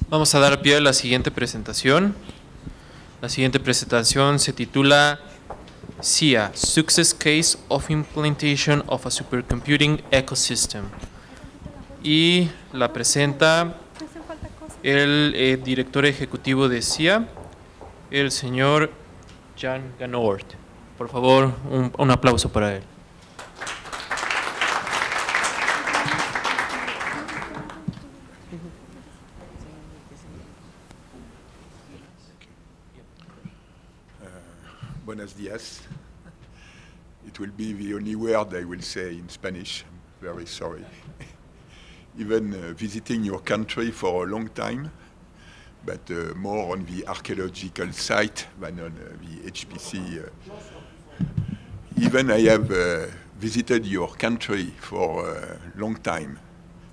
Vamos a dar pie a la siguiente presentación. La siguiente presentación se titula SIA, Success Case of Implementation of a Supercomputing Ecosystem. Y la presenta el director ejecutivo de SIA, el señor Jan Ganoort. Por favor, un aplauso para él. Buenos días. It will be the only word I will say in Spanish. I'm very sorry. Even visiting your country for a long time, but more on the archaeological site than on the HPC. Even I have visited your country for a long time.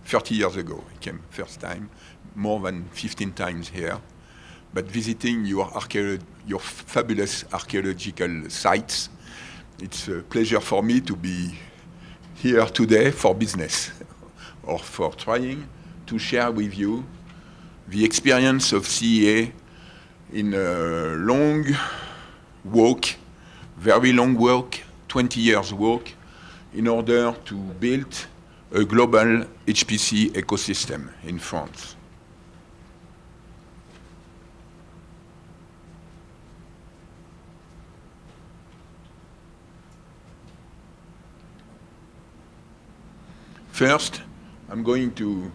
30 years ago, I came first time, more than 15 times here. But visiting your fabulous archaeological sites, it's a pleasure for me to be here today for business, or for trying to share with you the experience of CEA in a long walk, very long walk, 20 years walk, in order to build a global HPC ecosystem in France. First, I'm going to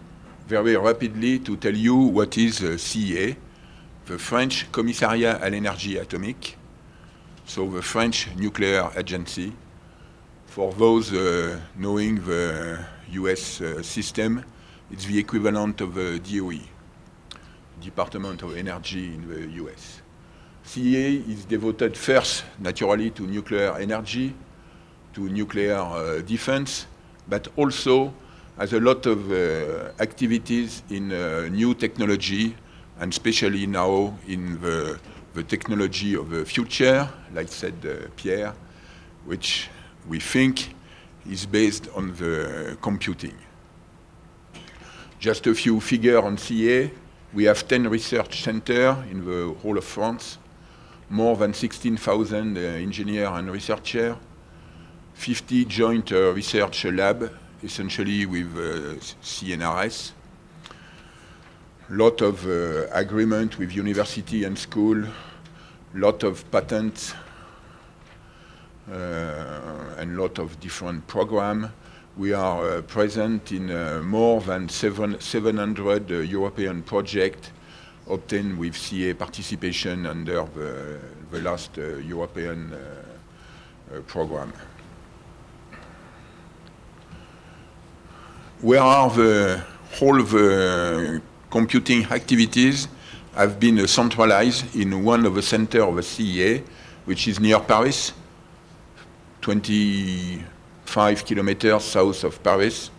very rapidly to tell you what is CEA, the French Commissariat à l'Énergie Atomique, so the French Nuclear Agency. For those knowing the US system, it's the equivalent of the DOE, Department of Energy in the US. CEA is devoted first, naturally, to nuclear energy, to nuclear defense, but also has a lot of activities in new technology, and especially now in the technology of the future, like said Pierre, which we think is based on the computing. Just a few figures on CEA. We have 10 research centers in the whole of France, more than 16,000 engineers and researchers, 50 joint research labs, essentially with CNRS. Lot of agreement with university and school, lot of patents, and lot of different programs. We are present in more than 700 European projects obtained with CEA participation under the last European program. Where are the whole of the computing activities have been centralized in one of the centers of the CEA, which is near Paris, 25 kilometers south of Paris,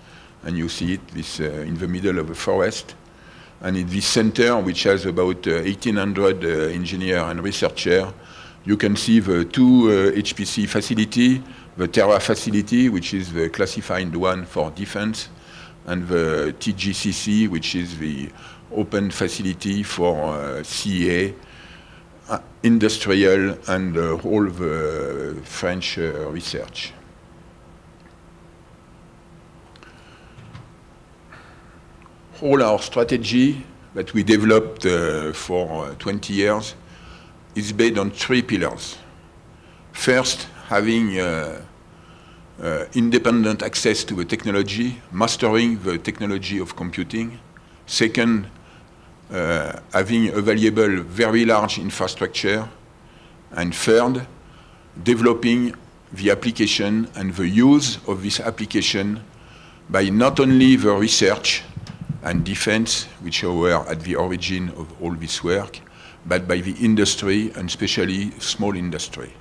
and you see it this, in the middle of a forest. And in this center, which has about 1,800 engineers and researchers, you can see the two HPC facilities, the Terra facility, which is the classified one for defense, and the TGCC, which is the open facility for CEA, industrial, and all the French research. All our strategy that we developed for 20 years is based on 3 pillars. First, having independent access to the technology, mastering the technology of computing. Second, having available very large infrastructure. And third, developing the application and the use of this application by not only the research and defense, which were at the origin of all this work, but by the industry, and especially small industry.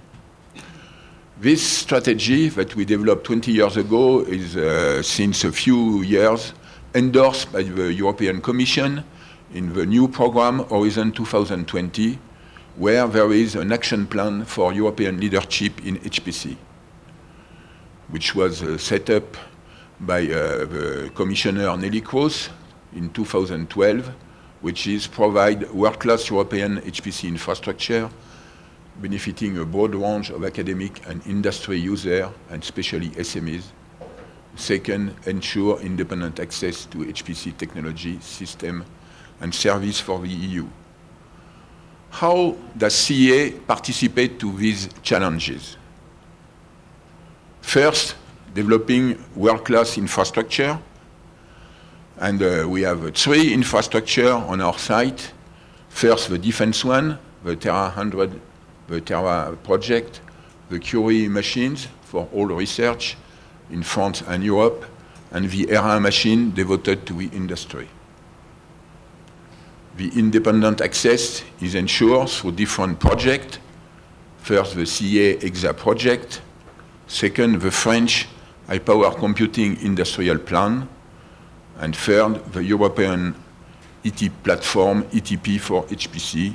This strategy that we developed 20 years ago is, since a few years, endorsed by the European Commission in the new program Horizon 2020, where there is an action plan for European leadership in HPC, which was set up by the Commissioner Neelie Kroes in 2012, which is provide world-class European HPC infrastructure, benefiting a broad range of academic and industry users, and especially SMEs. Second, ensure independent access to HPC technology, system, and service for the EU. How does CEA participate to these challenges? First, developing world-class infrastructure. And we have 3 infrastructure on our site. First, the defense one, the Terra 100, the Terra project, the Curie machines for all research in France and Europe, and the ERA machine devoted to the industry. The independent access is ensured through different projects. First, the CEA EXA project. Second, the French high-power computing industrial plan. And third, the European ET platform, ETP for HPC,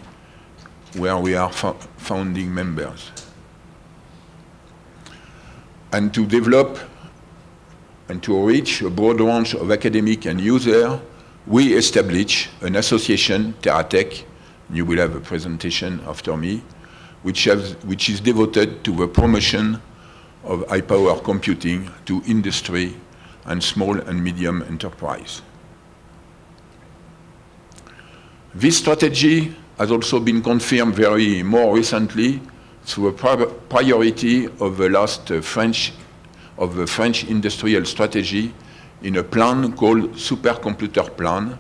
where we are founding members. And to develop and to reach a broad range of academic and users, we establish an association, TerraTech, you will have a presentation after me, which is devoted to the promotion of high-power computing to industry and small and medium enterprise. This strategy has also been confirmed very more recently through a priority of the French industrial strategy in a plan called Supercomputer Plan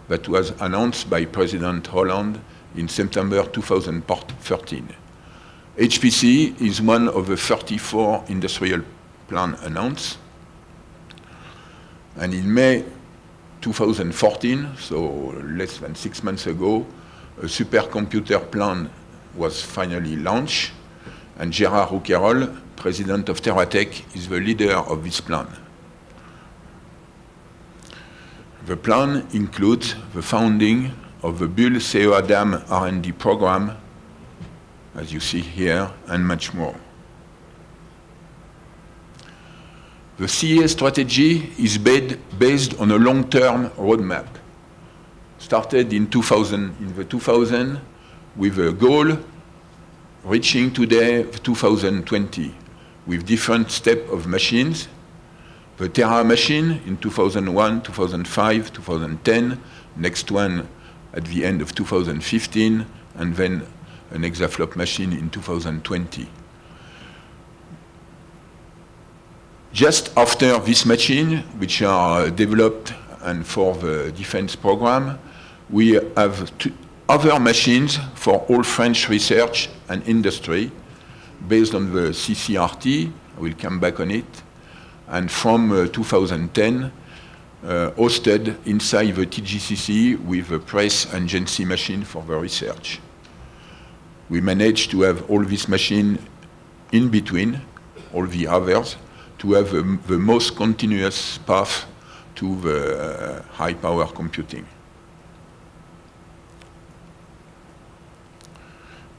that was announced by President Hollande in September 2013. HPC is one of the 34 industrial plans announced. And in May 2014, so less than 6 months ago, a supercomputer plan was finally launched, and Gérard Rouquayrol, president of TerraTech, is the leader of this plan. The plan includes the founding of the Bull CEO-Adam R&D program, as you see here, and much more. The CEA strategy is based on a long-term roadmap. Started in 2000 with a goal reaching today 2020 with different steps of machines. The Terra machine in 2001, 2005, 2010, next one at the end of 2015, and then an exaflop machine in 2020. Just after this machine, which are developed and for the defense program, we have other machines for all French research and industry based on the CCRT. I will come back on it. And from 2010, hosted inside the TGCC with a press and GENSI machine for the research. We managed to have all these machines in between, all the others, to have the most continuous path to the high-power computing.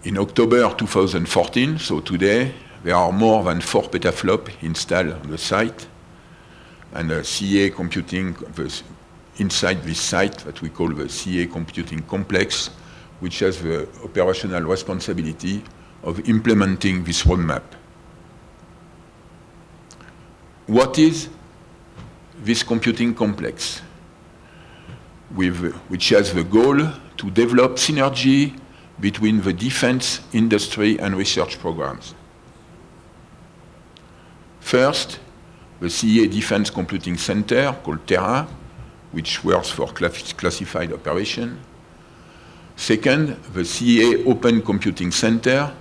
In October 2014, so today, there are more than 4 petaflops installed on the site, and CEA computing inside this site that we call the CEA Computing Complex, which has the operational responsibility of implementing this roadmap. What is this computing complex? Which has the goal to develop synergy between the defense, industry, and research programs. First, the CEA Defense Computing Center, called Terra, which works for classified operation. Second, the CEA Open Computing Center,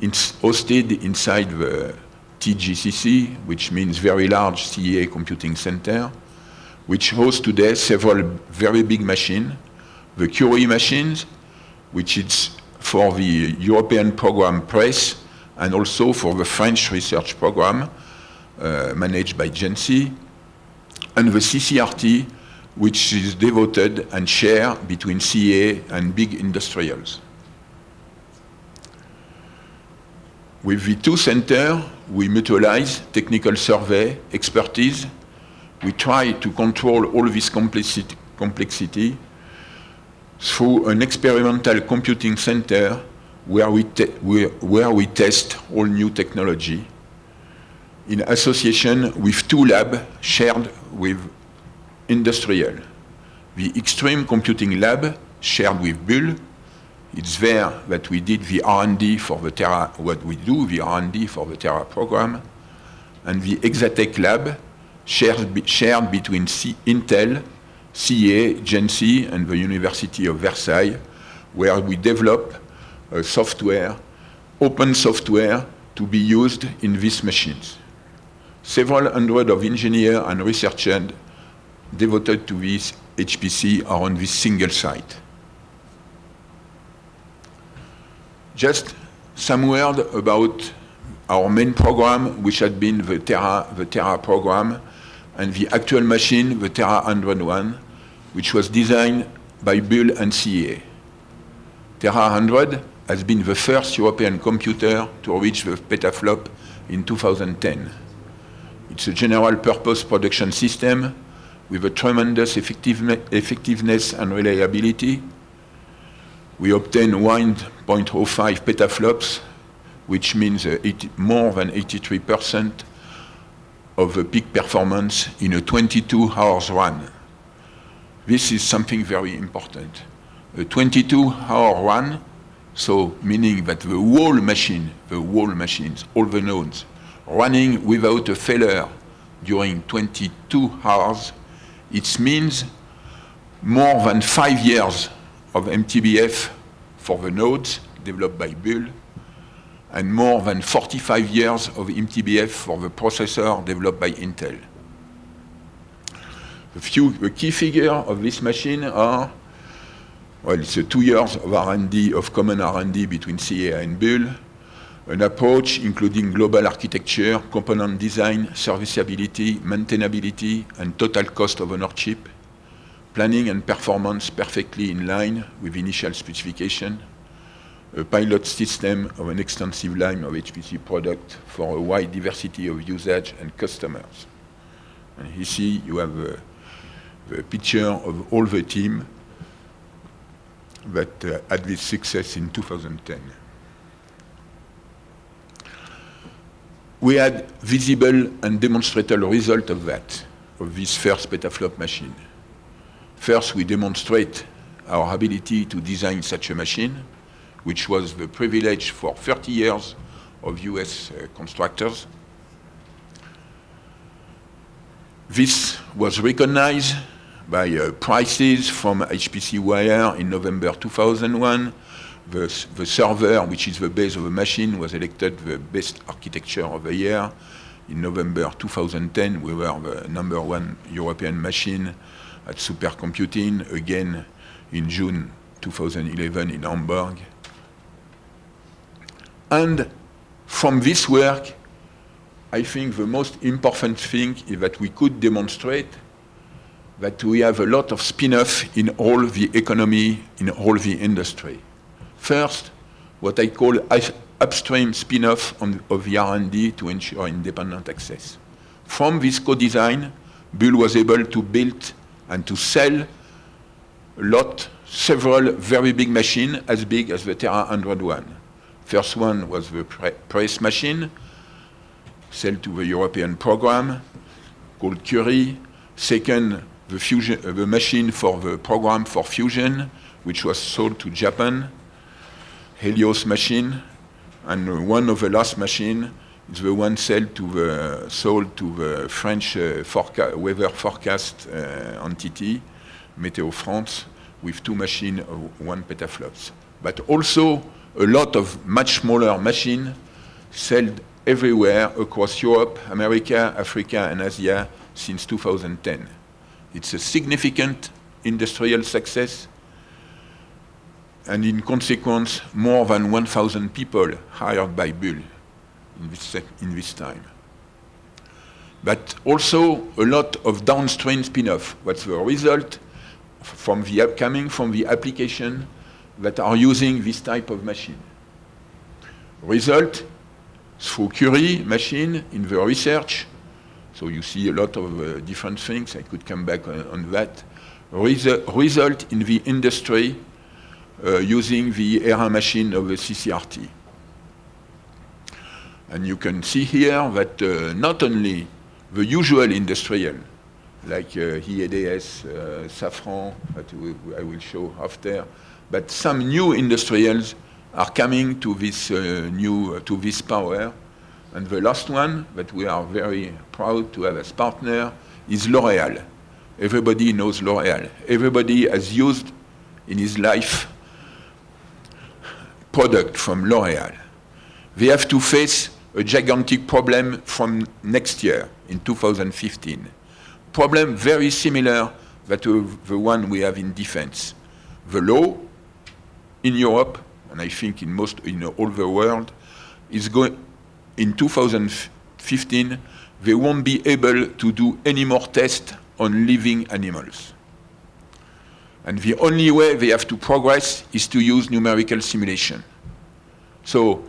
hosted inside the TGCC, which means Very Large CEA Computing Center, which hosts today several very big machines. The Curie machines, which is for the European program PRESS, and also for the French research program, managed by GENSI, and the CCRT, which is devoted and shared between CEA and big industrials. With the 2 centers, we mutualize technical survey, expertise. We try to control all this complexity through an experimental computing center where we test all new technology in association with two labs shared with industrial. The Extreme Computing Lab shared with Bull. It's there that we did the R&D for the Terra, what we do, the R&D for the Terra program. And the Exatech Lab shared between Intel, CEA, GENCI, and the University of Versailles, where we develop software, open software, to be used in these machines. Several hundred of engineers and researchers devoted to this HPC are on this single site. Just some word about our main program, which had been the Terra program, and the actual machine, the Terra 101, which was designed by Bull and CEA. Terra 100 has been the first European computer to reach the petaflop in 2010. It's a general-purpose production system with a tremendous effectiveness and reliability. We obtained 1.05 petaflops, which means more than 83% of the peak performance in a 22 hours run. This is something very important. A 22-hour run, so meaning that the whole machines, all the nodes, running without a failure during 22 hours, it means more than 5 years of MTBF for the nodes developed by Bull, and more than 45 years of MTBF for the processor developed by Intel. The key figures of this machine are, well, it's 2 years of R&D, of common R&D between CEA and Bull, an approach including global architecture, component design, serviceability, maintainability, and total cost of ownership, planning and performance perfectly in line with initial specification, a pilot system of an extensive line of HPC product for a wide diversity of usage and customers. And you see, you have a picture of all the team that had this success in 2010. We had visible and demonstrable result of that, of this first petaflop machine. First, we demonstrate our ability to design such a machine, which was the privilege for 30 years of US constructors. This was recognized by prizes from HPC Wire in November 2001. The server, which is the base of the machine, was elected the best architecture of the year. In November 2010, we were the #1 European machine at supercomputing, again in June 2011 in Hamburg. And from this work, I think the most important thing is that we could demonstrate that we have a lot of spin-off in all the economy, in all the industry. First, what I call upstream spin-off of the R&D to ensure independent access. From this co-design, Bull was able to build and to sell several very big machines, as big as the Terra 101. First one was the press machine, sold to the European program, called Curie. Second, the machine for the program for fusion, which was sold to Japan, Helios machine, and one of the last machine is the one sold to the French weather forecast entity, Météo France, with 2 machines of 1 petaflops. But also a lot of much smaller machines sold everywhere across Europe, America, Africa, and Asia since 2010. It's a significant industrial success, and in consequence, more than 1,000 people hired by Bull in this time. But also a lot of downstream spin-off. What's the result from the application that are using this type of machine? Result, through Curie machine in the research, so you see a lot of different things, I could come back on that. result in the industry using the ERA machine of the CCRT. And you can see here that not only the usual industrial, like EADS, Safran, that I will show after, but some new industrials are coming to this to this power. And the last one that we are very proud to have as partner is L'Oréal. Everybody knows L'Oréal. Everybody has used in his life product from L'Oréal. They have to face a gigantic problem from next year, in 2015. Problem very similar to the one we have in defense. The law in Europe, and I think in all the world, is going, in 2015, they won't be able to do any more tests on living animals. And the only way they have to progress is to use numerical simulation. So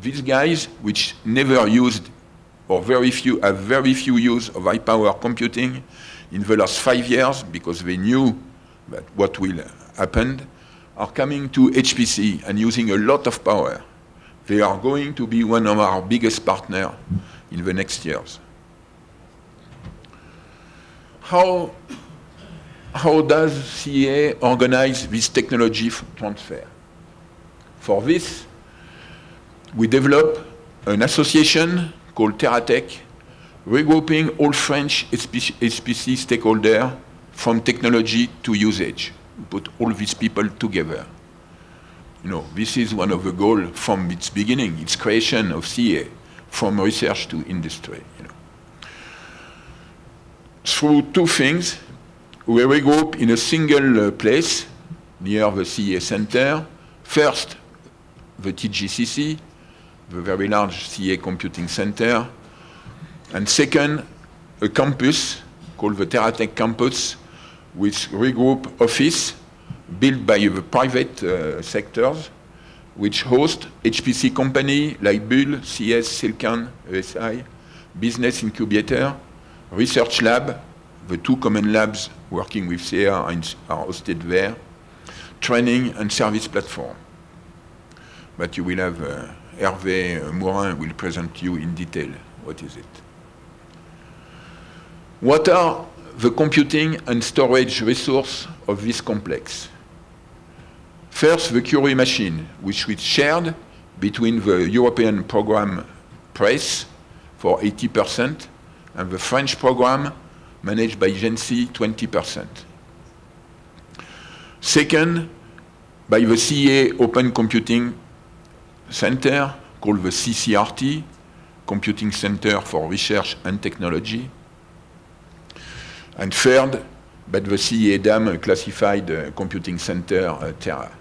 these guys, which never used, or have very few use of high-power computing in the last 5 years, because they knew that what will happen, are coming to HPC and using a lot of power. They are going to be one of our biggest partners in the next years. How does CEA organize this technology transfer? For this, we develop an association called TerraTech, regrouping all French HPC stakeholders from technology to usage. We put all these people together. You know, this is one of the goals from its beginning, its creation of CEA, from research to industry. You know. Through two things, we regroup in a single place near the CEA center. First, the TGCC, the very large CEA computing center. And second, a campus called the TerraTech campus, which regroup office built by the private sectors, which host HPC company like Bull, CS, Silcan, ESI, business incubator, research lab, the two common labs working with CEA are hosted there, training and service platform. But you will have Hervé Mourin will present you in detail what is it. What are the computing and storage resources of this complex? First, the Curie machine, which we shared between the European program PRACE for 80% and the French program managed by GENCI, 20%. Second, by the CEA Open Computing Center, called the CCRT, Computing Center for Research and Technology. And third, by the CEA DAM Classified Computing Center, Terra.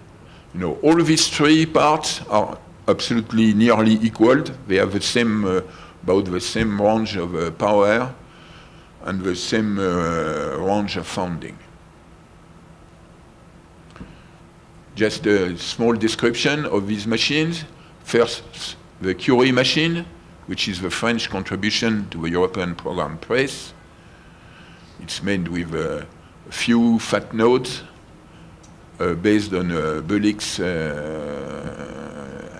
You know, all these three parts are absolutely nearly equal. They have the same, about the same range of power and the same range of funding. Just a small description of these machines. First, the Curie machine, which is the French contribution to the European program PRACE. It's made with a few fat nodes based on Bulix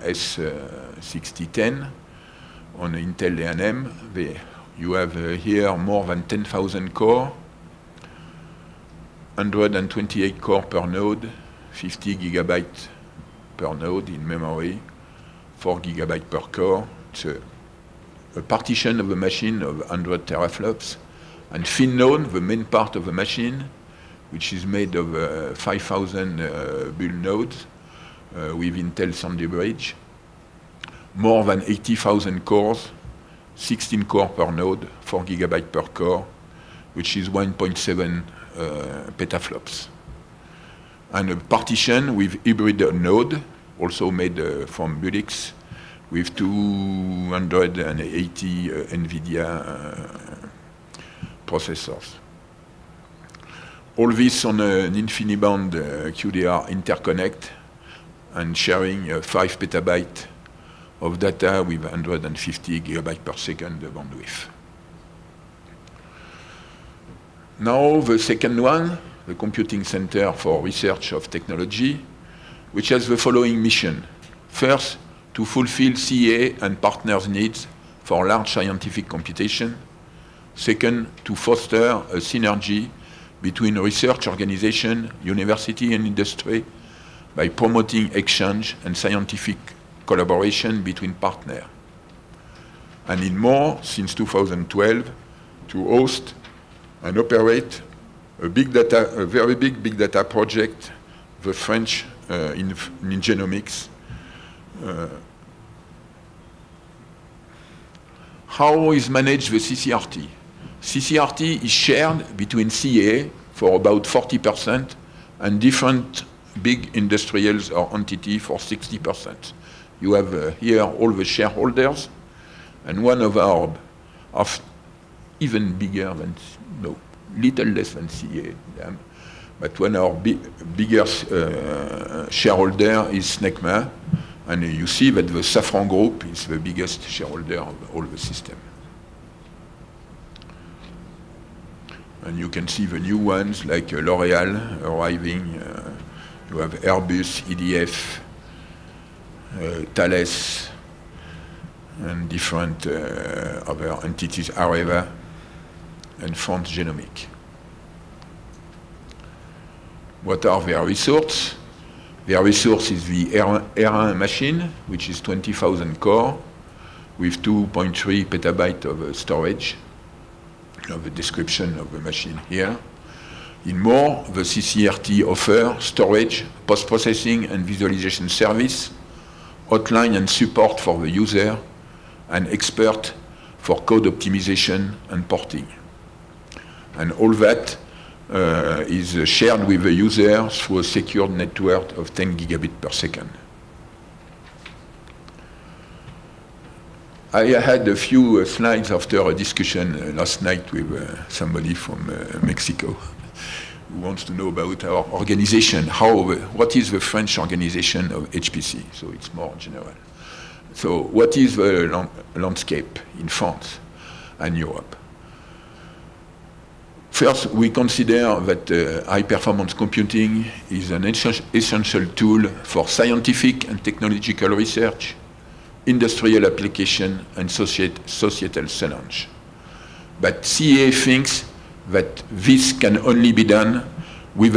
S6010 on Intel A&M. You have here more than 10,000 core, 128 core per node, 50 gigabytes per node in memory, 4 gigabytes per core. It's a partition of the machine of 100 teraflops. And thin node, the main part of the machine, which is made of 5,000 Bull nodes with Intel Sandy Bridge. More than 80,000 cores, 16 core per node, 4 gigabytes per core, which is 1.7 petaflops. And a partition with hybrid node, also made from Bulix, with 280 NVIDIA processors. All this on an InfiniBand QDR interconnect and sharing 5 petabytes of data with 150 gigabytes per second bandwidth. Now the second one, the Computing Center for Research of Technology, which has the following mission. First, to fulfill CEA and partners' needs for large scientific computation. Second, to foster a synergy between research organization, university, and industry by promoting exchange and scientific collaboration between partners. And in more, since 2012, to host and operate a very big big data project, the French in genomics. How is managed the CCRT? CCRT is shared between CEA for about 40% and different big industrials or entities for 60%. You have here all the shareholders, and one of our, even bigger than, no, little less than CEA, but one of our bigger shareholder is SNECMA, and you see that the Safran Group is the biggest shareholder of all the system. And you can see the new ones like L'Oréal arriving. You have Airbus, EDF, Thales, and different other entities, Areva, and France Genomic. What are their resources? Their resource is the R1 machine, which is 20,000 core, with 2.3 petabytes of storage. You have a description of the machine here. In more, the CCRT offer storage, post-processing and visualization service, hotline and support for the user, and expert for code optimization and porting. And all that is shared with the user through a secured network of 10 gigabits per second. I had a few slides after a discussion last night with somebody from Mexico who wants to know about our organization. What is the French organization of HPC? So it's more general. So what is the landscape in France and Europe? First, we consider that high-performance computing is an essential tool for scientific and technological research, industrial application, and societal challenge. But CEA thinks that this can only be done with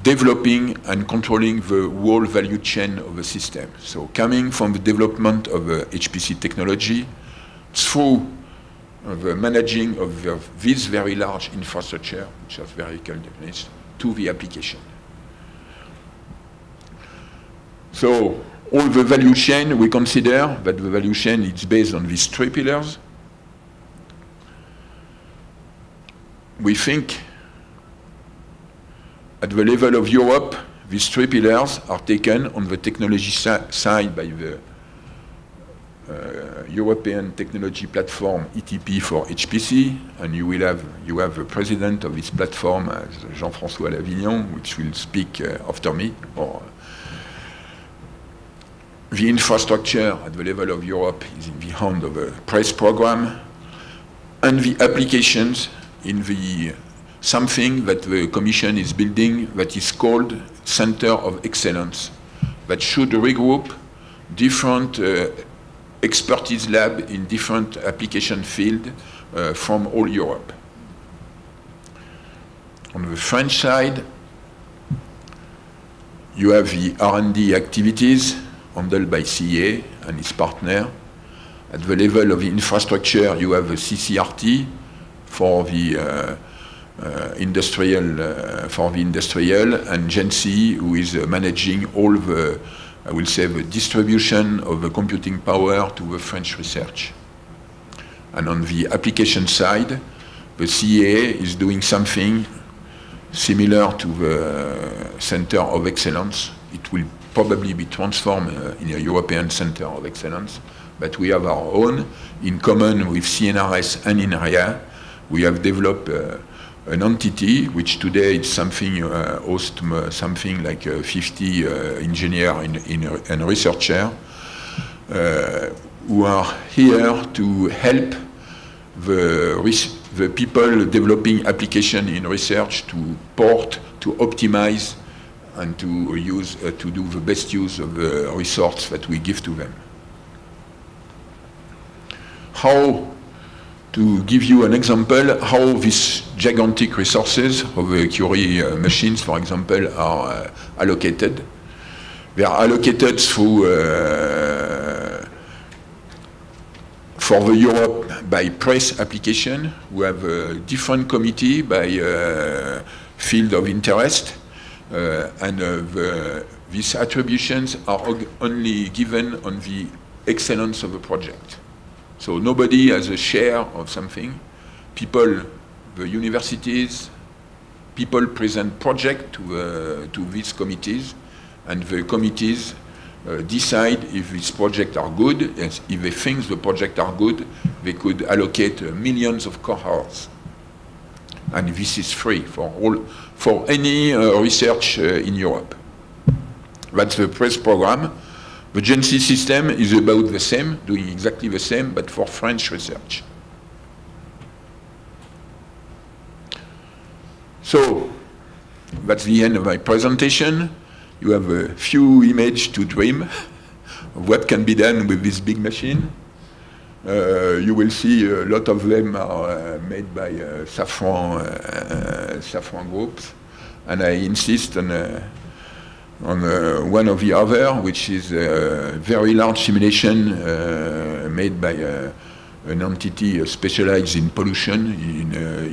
developing and controlling the whole value chain of the system. So coming from the development of HPC technology through the managing of this very large infrastructure, which is very definition, to the application. So all the value chain, we consider that the value chain is based on these three pillars. We think at the level of Europe, these three pillars are taken on the technology side by the European Technology Platform, ETP, for HPC, and you have the president of this platform, Jean-François Lavignon, which will speak after me. The infrastructure at the level of Europe is in the hand of a PRESS program, and the applications in the something that the Commission is building that is called Center of Excellence, that should regroup different expertise lab in different application fields from all Europe. On the French side, you have the R&D activities handled by CEA and its partner. At the level of the infrastructure, you have the CCRT for the industrial, and GENCI, who is managing all the, I will say, the distribution of the computing power to the French research. And on the application side, the CEA is doing something similar to the Center of Excellence. It will probably be transformed in a European Center of Excellence, but we have our own. In common with CNRS and INRIA, we have developed an entity which today is something hosts something like 50 engineers and researchers who are here to help the the people developing application in research to port, to optimize, and to use, to do the best use of the resource that we give to them. How, to give you an example, how these gigantic resources of the Curie machines, for example, are allocated. They are allocated through, for the Europe, by press application. We have a different committee by field of interest, and these attributions are only given on the excellence of the project. So nobody has a share of something. People, the universities, people present projects to these committees, and the committees decide if these projects are good. If they think the projects are good, they could allocate millions of core hours. And this is free for any research in Europe. That's the press program. The GENSI system is about the same, doing exactly the same, but for French research. So, that's the end of my presentation. You have a few images to dream of what can be done with this big machine. You will see a lot of them are made by Safran groups, and I insist on one of the other, which is a very large simulation made by an entity specialized in pollution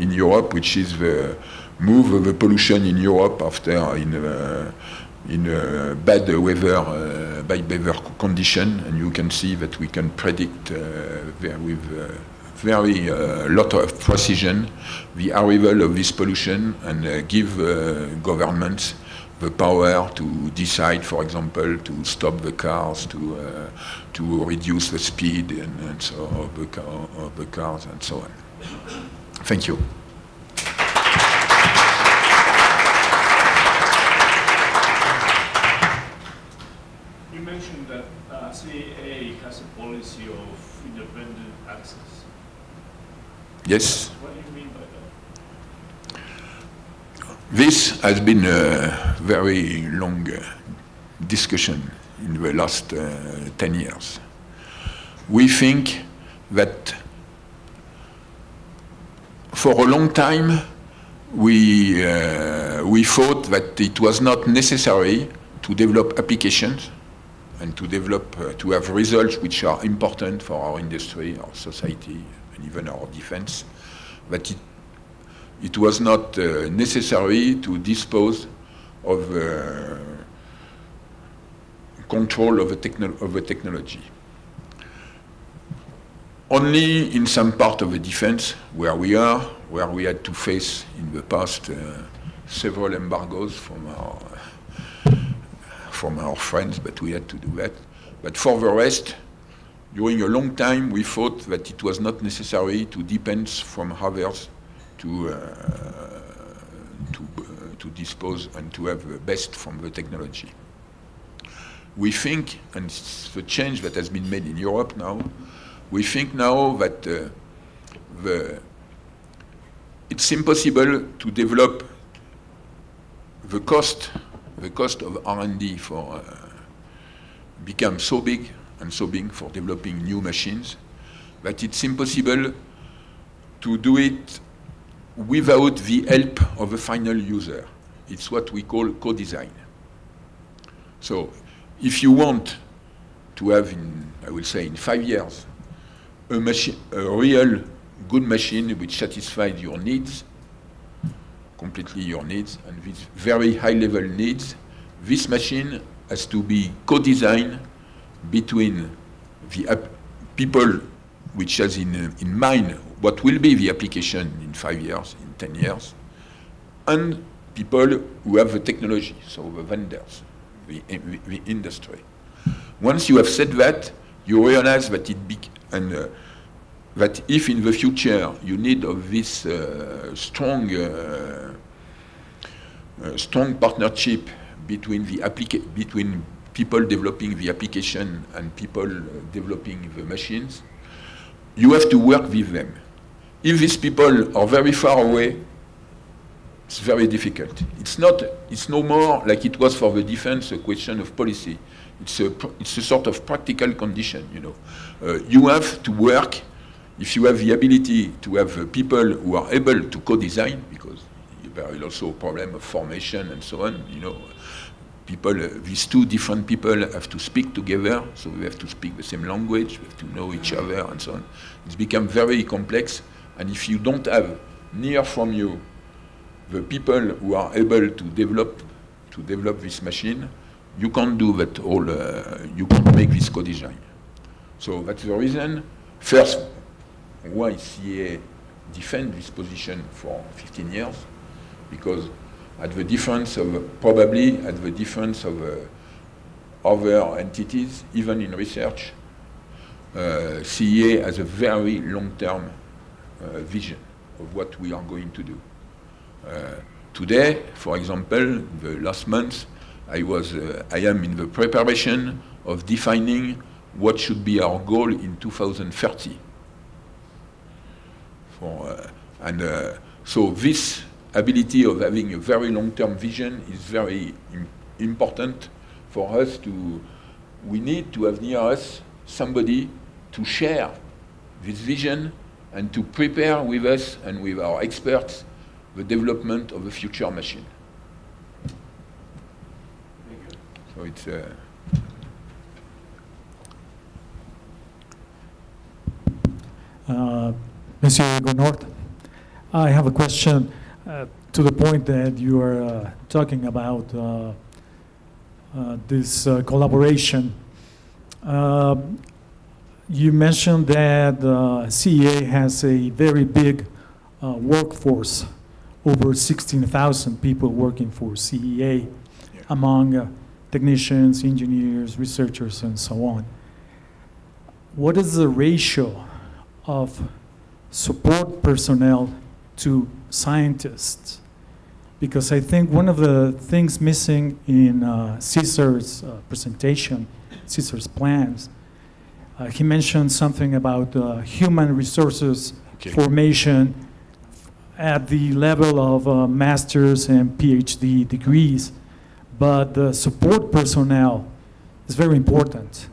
in Europe, which is the move of the pollution in Europe after in bad weather, condition, and you can see that we can predict with very lot of precision the arrival of this pollution and give governments the power to decide, for example, to stop the cars, to reduce the speed and so of the cars and so on. Thank you. You mentioned that CAA has a policy of independent access. Yes. What do you mean by that? This has been a very long discussion in the last 10 years. We think that for a long time we thought that it was not necessary to develop applications and to develop, to have results which are important for our industry, our society, and even our defense, but it was not necessary to dispose of control of the technology. Only in some part of the defense where we had to face in the past several embargoes from our friends, but we had to do that. But for the rest, during a long time, we thought that it was not necessary to depend from others to dispose and to have the best from the technology. We think, and it's the change that has been made in Europe now, we think now that it's impossible to develop the cost of R&D for become so big and so big for developing new machines that it's impossible to do it without the help of a final user. It's what we call co-design. So if you want to have, I will say in 5 years, a real good machine which satisfies your needs, completely your needs, and with very high-level needs, this machine has to be co-designed between the people which has in mind what will be the application in 5 years, in 10 years, and people who have the technology, so the vendors, the industry. Once you have said that, you realize that that if in the future you need of this strong partnership between people developing the application and people developing the machines, you have to work with them. If these people are very far away, it's very difficult. It's no more like it was for the defense, a question of policy. It's a sort of practical condition, you know. You have to work, if you have the ability to have people who are able to co-design, because there is also a problem of formation and so on, you know. People, these two different people have to speak together, so we have to speak the same language, we have to know each other and so on. It's become very complex, and if you don't have near from you the people who are able to develop this machine, you can't do that all, you can't make this co-design. So that's the reason, first, why CA defend this position for 15 years, because at the difference of, probably at the difference of other entities, even in research, CEA has a very long-term vision of what we are going to do. Today, for example, the last month, I am in the preparation of defining what should be our goal in 2030. So this ability of having a very long-term vision is very important for us to, we need to have near us somebody to share this vision and to prepare with us and with our experts the development of a future machine. So it's Monsieur Gonort, I have a question to the point that you are talking about this collaboration. You mentioned that CEA has a very big workforce, over 16,000 people working for CEA, among technicians, engineers, researchers, and so on. What is the ratio of support personnel to scientists? Because I think one of the things missing in Cesar's presentation, Cesar's plans, he mentioned something about human resources formation at the level of master's and PhD degrees, but the support personnel is very important.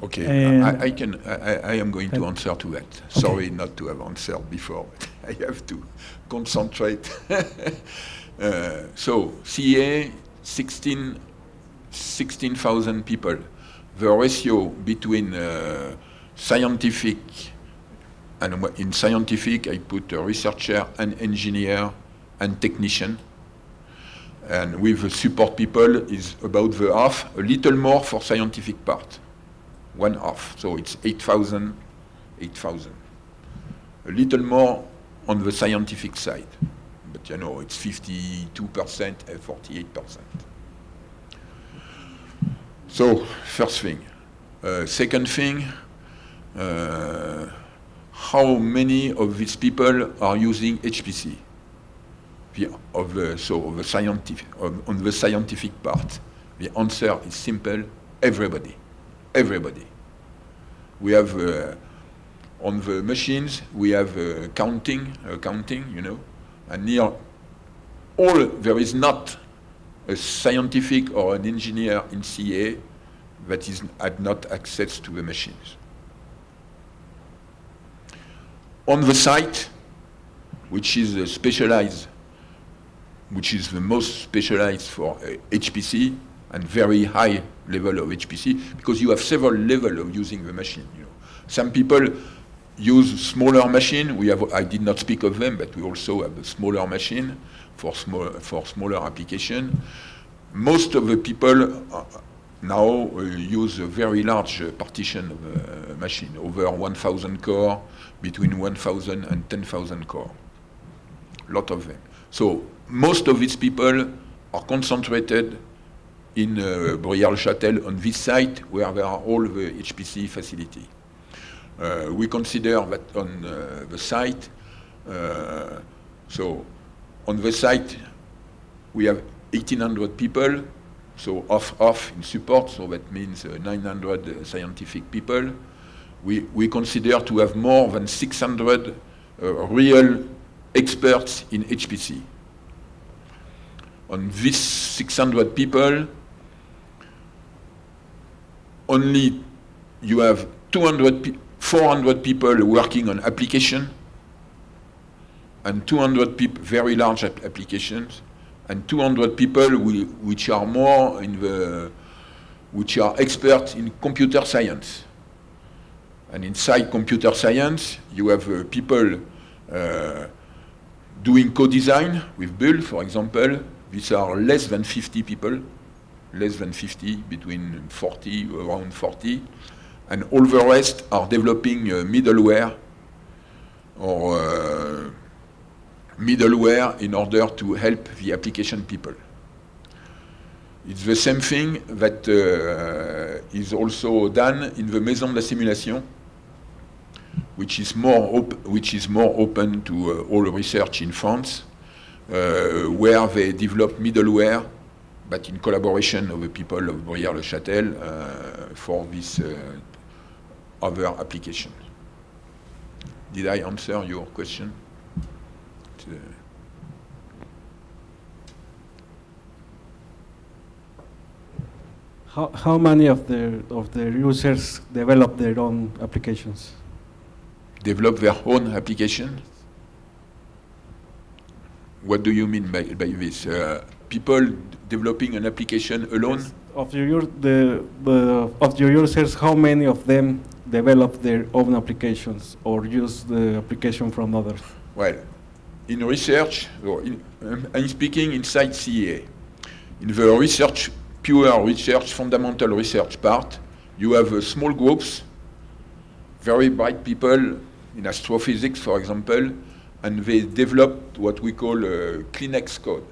Okay, I am going to answer to that. Okay. Sorry not to have answered before. I have to concentrate. So, CEA, 16,000 people. The ratio between scientific, and in scientific I put a researcher, an engineer, and technician. And with the support people is about the half, a little more for scientific part. One half, so it's 8,000. A little more on the scientific side, but you know, it's 52% and 48%. So, first thing. Second thing, how many of these people are using HPC? On the scientific part, the answer is simple: everybody. Everybody. We have on the machines we have counting, you know, and near all there is not a scientific or an engineer in CA that had not access to the machines. On the site, which is specialized, which is the most specialized for HPC and very high level of HPC, because you have several levels of using the machine. You know, some people use smaller machine. I did not speak of them, but we also have a smaller machine for smaller application. Most of the people now use a very large partition of machine, over 1,000 core, between 1,000 and 10,000 core. A lot of them. So most of these people are concentrated in Bruyères-le-Châtel on this site where there are all the HPC facility. We consider that on the site, so on the site we have 1,800 people, so off in support, so that means 900 scientific people. We consider to have more than 600 real experts in HPC. On these 600 people, only you have 400 people working on application, and 200 people, very large applications, and 200 people which are more in the, which are experts in computer science. And inside computer science, you have people doing co-design with Bull, for example. These are less than 50 people, less than 50, between 40, around 40. And all the rest are developing middleware or middleware in order to help the application people. It's the same thing that is also done in the Maison de la Simulation, which is more open to all research in France, where they develop middleware, but in collaboration with the people of Bruyères-le-Châtel for this other application. Did I answer your question? How many of the users develop their own applications? Develop their own application? What do you mean by this? People developing an application alone? Of your users, how many of them develop their own applications or use the application from others? Well, in research, I'm speaking inside CEA. In the research, pure research, fundamental research part, you have small groups, very bright people in astrophysics, for example, and they develop what we call Kleenex code.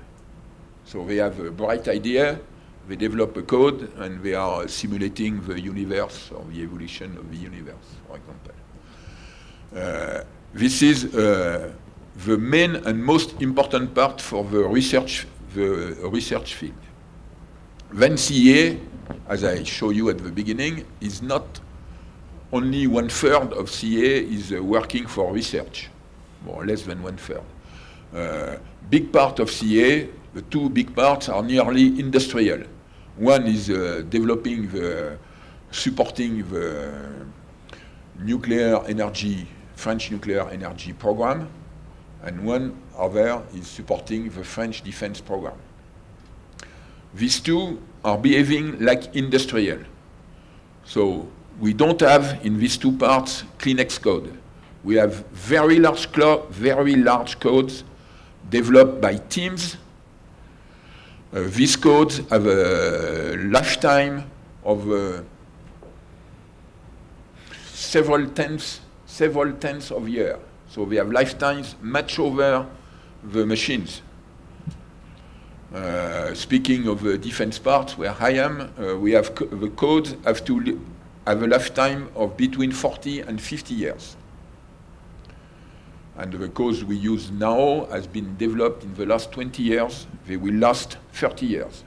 So they have a bright idea, they develop a code, and they are simulating the universe or the evolution of the universe, for example. This is the main and most important part for the research field. Then CEA, as I show you at the beginning, is not only 1/3 of CEA is working for research, more or less than 1/3. Big part of CEA, the two big parts are nearly industrial. One is developing supporting the nuclear energy, French nuclear energy program, and one other is supporting the French defense program. These two are behaving like industrial. So we don't have in these two parts Kleenex code. We have very large codes developed by teams. These codes have a lifetime of several tenths of years. So we have lifetimes much over the machines. Speaking of the defense part, where I am, we have the codes have to have a lifetime of between 40 and 50 years. And the code we use now has been developed in the last 20 years. They will last 30 years.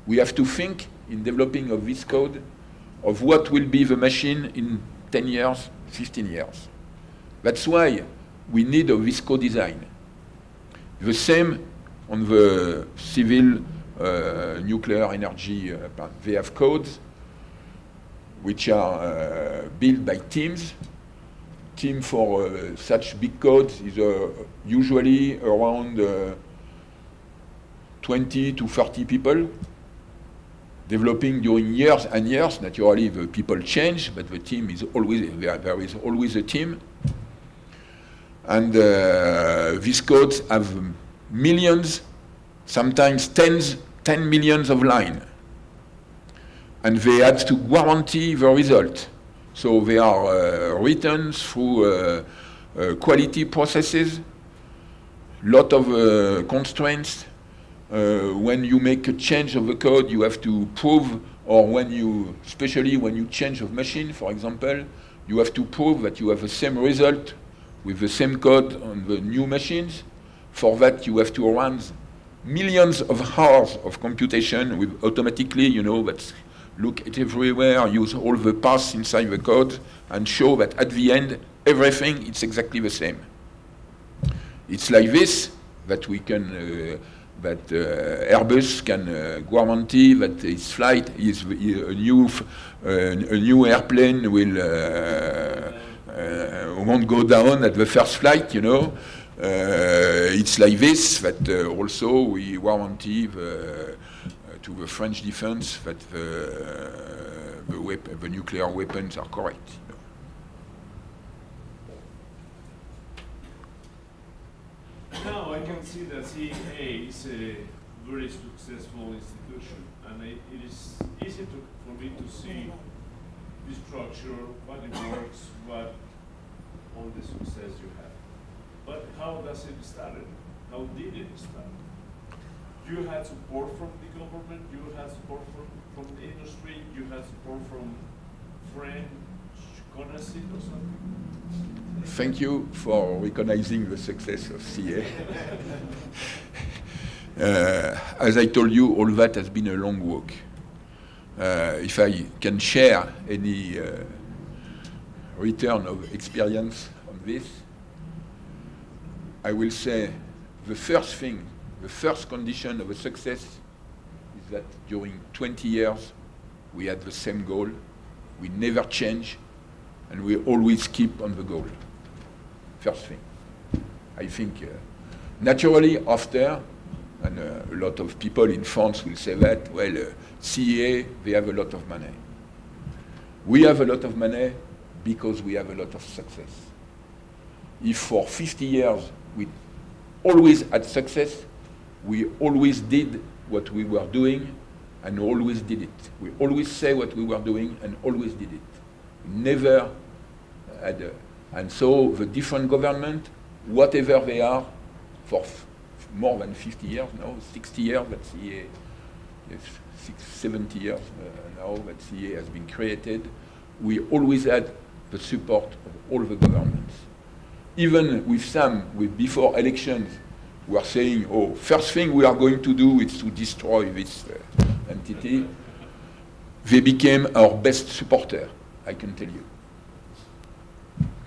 We have to think in developing of this code of what will be the machine in 10 years, 15 years. That's why we need of this co-design. The same on the civil nuclear energy. They have codes which are built by teams. Team for such big codes is usually around 20 to 30 people, developing during years and years. Naturally, the people change, but the team is always there is always a team. And these codes have millions, sometimes 10 millions of lines, and they had to guarantee the result. So they are written through quality processes, lot of constraints. When you make a change of the code, you have to prove, or especially when you change of machine, for example, you have to prove that you have the same result with the same code on the new machines. For that, you have to run millions of hours of computation with automatically, that look at everywhere, use all the paths inside the code, and show that at the end, everything is exactly the same. It's like this that we can, Airbus can guarantee that its flight is a new airplane won't go down at the first flight, you know. It's like this that also we guarantee to the French defense that the nuclear weapons are correct. You know. Now I can see that CEA is a very successful institution, and it is easy for me to see the structure, what it works, what all the success you have. But how does it start? How did it start? You had support from the government, you had support from the industry, you had support from French CONACYT or something? Thank you for recognizing the success of CEA. As I told you, all that has been a long walk. If I can share any return of experience on this, I will say the first thing, the first condition of a success is that during 20 years we had the same goal, we never change, and we always keep on the goal. First thing. I think naturally after, and a lot of people in France will say that, well, CEA, they have a lot of money. We have a lot of money because we have a lot of success. If for 50 years we always had success, we always did what we were doing and always did it. We always say what we were doing and always did it. We never had a, and so the different government, whatever they are, for more than 50 years now, 60 years that CEA, yes, 70 years now that CEA has been created, we always had the support of all the governments. Even with some, before elections, we are saying, oh, first thing we are going to do is to destroy this entity. They became our best supporter, I can tell you.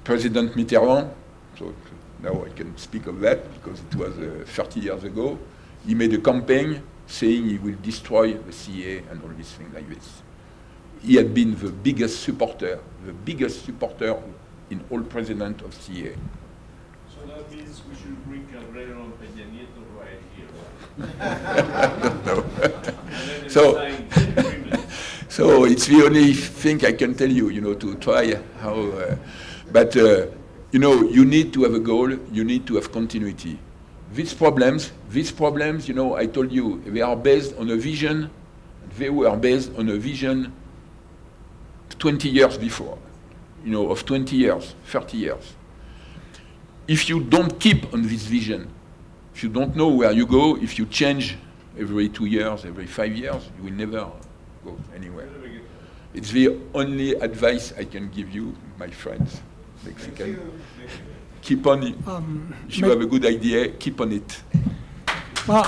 President Mitterrand, so now I can speak of that because it was 30 years ago, he made a campaign saying he will destroy the CEA and all these things like this. He had been the biggest supporter in all president of CEA. So that means we should bring Cabrera and Peña Nieto right here. I don't know. So it's the only thing I can tell you, you know, to try how. But you know, you need to have a goal. You need to have continuity. These problems, you know, I told you, they are based on a vision. They were based on a vision 20 years before, you know, of 20 years, 30 years. If you don't keep on this vision, if you don't know where you go, if you change every 2 years, every 5 years, you will never go anywhere. It's the only advice I can give you, my friends, Mexican. Keep on it. If you have a good idea, keep on it. Well,